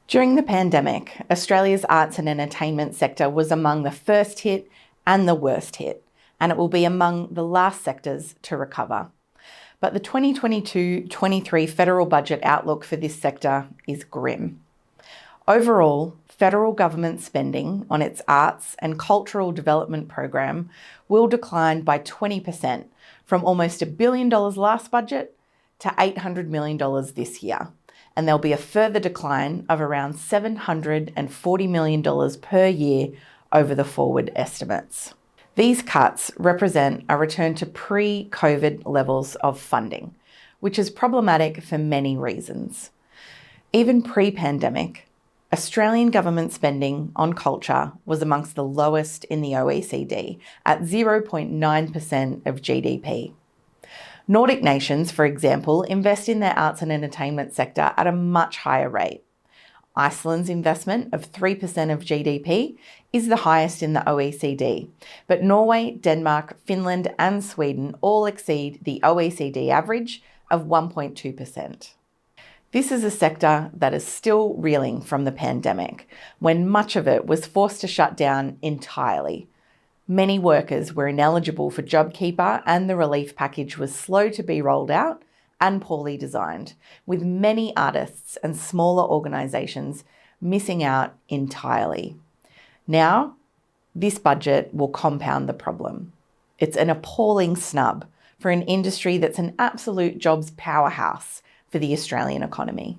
During the pandemic, Australia's arts and entertainment sector was among the first hit and the worst hit, and it will be among the last sectors to recover. But the 2022-23 federal budget outlook for this sector is grim. Overall, federal government spending on its arts and cultural development program will decline by 20%, from almost $1 billion last budget to $800 million this year. And there'll be a further decline of around $740 million per year over the forward estimates. These cuts represent a return to pre-COVID levels of funding, which is problematic for many reasons. Even pre-pandemic, Australian government spending on culture was amongst the lowest in the OECD at 0.9% of GDP. Nordic nations, for example, invest in their arts and entertainment sector at a much higher rate. Iceland's investment of 3% of GDP is the highest in the OECD, but Norway, Denmark, Finland and Sweden all exceed the OECD average of 1.2%. This is a sector that is still reeling from the pandemic, when much of it was forced to shut down entirely. Many workers were ineligible for JobKeeper and the relief package was slow to be rolled out and poorly designed, with many artists and smaller organisations missing out entirely. Now, this budget will compound the problem. It's an appalling snub for an industry that's an absolute jobs powerhouse for the Australian economy.